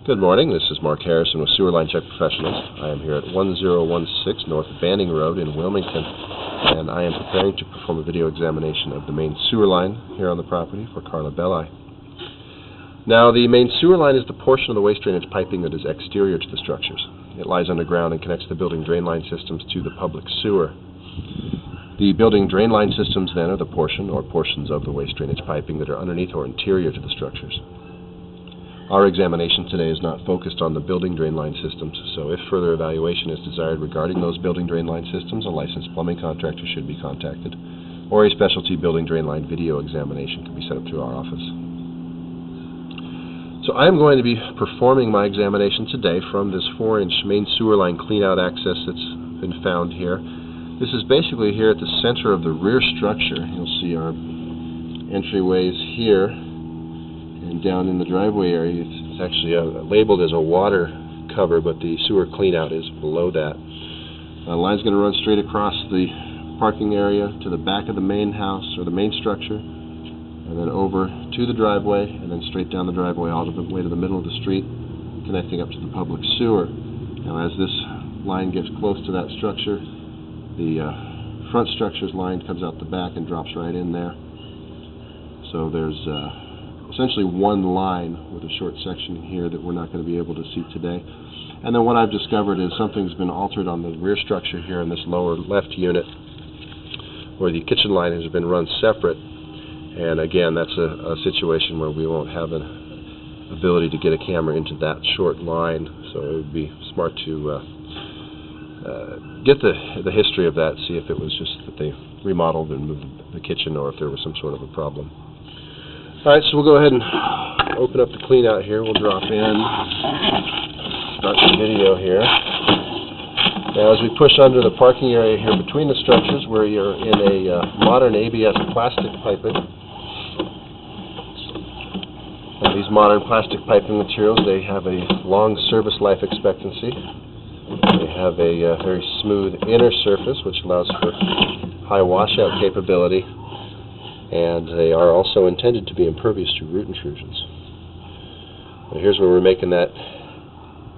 Good morning, this is Mark Harrison with Sewer Line Check Professionals. I am here at 1016 North Banning Road in Wilmington, and I am preparing to perform a video examination of the main sewer line here on the property for Carla Belli. Now, the main sewer line is the portion of the waste drainage piping that is exterior to the structures. It lies underground and connects the building drain line systems to the public sewer. The building drain line systems then are the portion or portions of the waste drainage piping that are underneath or interior to the structures. Our examination today is not focused on the building drain line systems, so if further evaluation is desired regarding those building drain line systems, a licensed plumbing contractor should be contacted, or a specialty building drain line video examination can be set up through our office. So I am going to be performing my examination today from this 4-inch main sewer line cleanout access that's been found here. This is basically here at the center of the rear structure. You'll see our entryways here. And down in the driveway area, it's actually labeled as a water cover, but the sewer cleanout is below that. The line's going to run straight across the parking area to the back of the main house or the main structure, and then over to the driveway, and then straight down the driveway all the way to the middle of the street, connecting up to the public sewer. Now, as this line gets close to that structure, the front structure's line comes out the back and drops right in there. So there's essentially one line with a short section here that we're not going to be able to see today. And then what I've discovered is something's been altered on the rear structure here in this lower left unit, where the kitchen line has been run separate. And again, that's a situation where we won't have an ability to get a camera into that short line, so it would be smart to get the history of that, see if it was just that they remodeled and moved the kitchen or if there was some sort of a problem. Alright, so we'll go ahead and open up the clean out here. We'll drop in, start the video here. Now, as we push under the parking area here between the structures, where you're in a modern ABS plastic piping. Now, these modern plastic piping materials, they have a long service life expectancy. They have a very smooth inner surface, which allows for high washout capability. And they are also intended to be impervious to root intrusions. Now here's where we're making that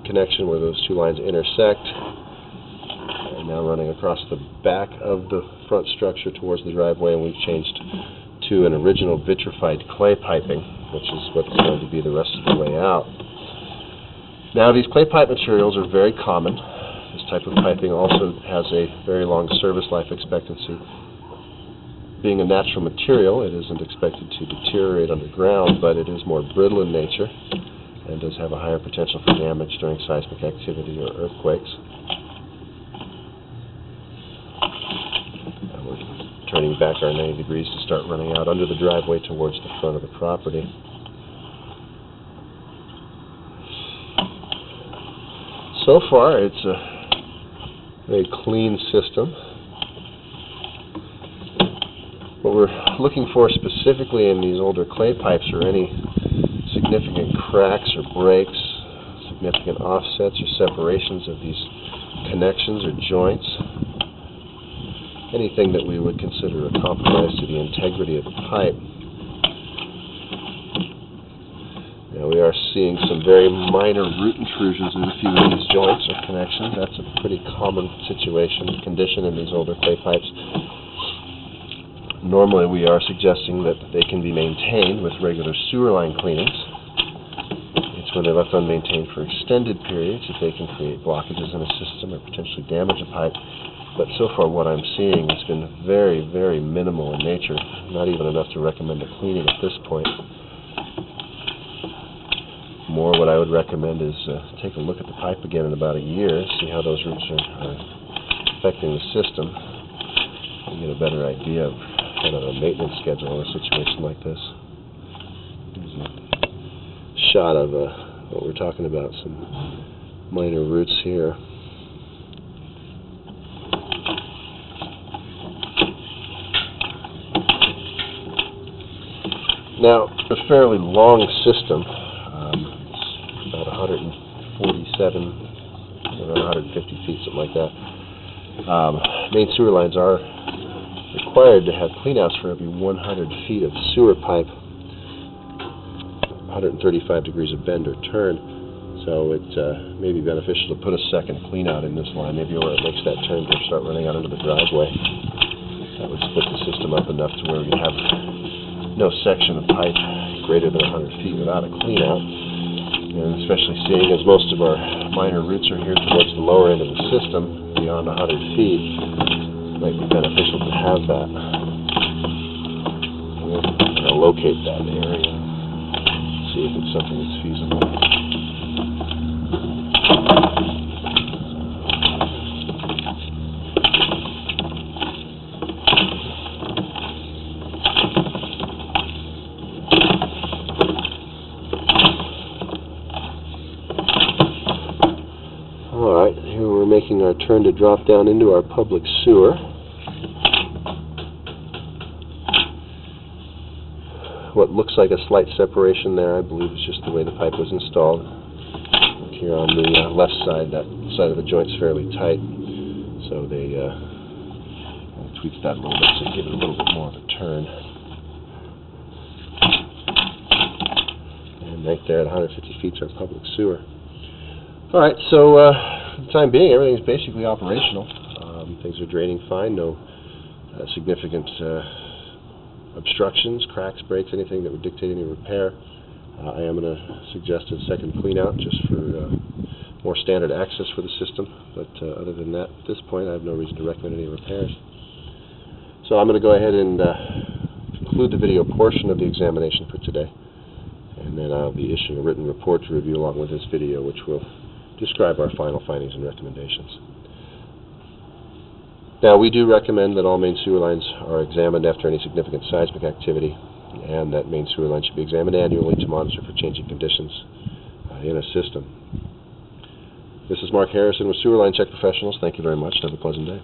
connection where those two lines intersect. And now running across the back of the front structure towards the driveway, and we've changed to an original vitrified clay piping, which is what's going to be the rest of the way out. Now, these clay pipe materials are very common. This type of piping also has a very long service life expectancy. Being a natural material, it isn't expected to deteriorate underground, but it is more brittle in nature and does have a higher potential for damage during seismic activity or earthquakes. And we're turning back our 90 degrees to start running out under the driveway towards the front of the property. So far, it's a very clean system. What we're looking for specifically in these older clay pipes are any significant cracks or breaks, significant offsets or separations of these connections or joints, anything that we would consider a compromise to the integrity of the pipe. Now, we are seeing some very minor root intrusions in a few of these joints or connections. That's a pretty common condition in these older clay pipes. Normally, we are suggesting that they can be maintained with regular sewer line cleanings. It's when they're left unmaintained for extended periods that they can create blockages in a system or potentially damage a pipe. But so far, what I'm seeing has been very, very minimal in nature, not even enough to recommend a cleaning at this point. More, what I would recommend is take a look at the pipe again in about a year, see how those roots are affecting the system, and get a better idea of kind of a maintenance schedule in a situation like this. Here's a shot of what we're talking about, some minor roots here. Now, it's a fairly long system, it's about 147, around 150 feet, something like that. Main sewer lines are required to have cleanouts for every 100 feet of sewer pipe, 135 degrees of bend or turn. So So it may be beneficial to put a second clean out in this line, maybe where it makes that turn to start running out into the driveway. That would split the system up enough to where we have no section of pipe greater than 100 feet without a clean out. And especially seeing as most of our minor roots are here towards the lower end of the system, beyond 100 feet, it might be beneficial to have that. We're going to locate that area, see if it's something that's feasible. Alright, here we're making our turn to drop down into our public sewer. What looks like a slight separation there, I believe, is just the way the pipe was installed. Here on the left side, that side of the joint's fairly tight, so they tweaked that a little bit to give it a little bit more of a turn. And right there at 150 feet is our public sewer. Alright, so for the time being, everything's basically operational. Things are draining fine, no significant obstructions, cracks, breaks, anything that would dictate any repair. I am going to suggest a second clean out just for more standard access for the system, but other than that, at this point, I have no reason to recommend any repairs. So I'm going to go ahead and conclude the video portion of the examination for today, and then I'll be issuing a written report to review along with this video, which will describe our final findings and recommendations. Now, we do recommend that all main sewer lines are examined after any significant seismic activity, and that main sewer lines should be examined annually to monitor for changing conditions in a system. This is Mark Harrison with Sewer Line Check Professionals. Thank you very much, and have a pleasant day.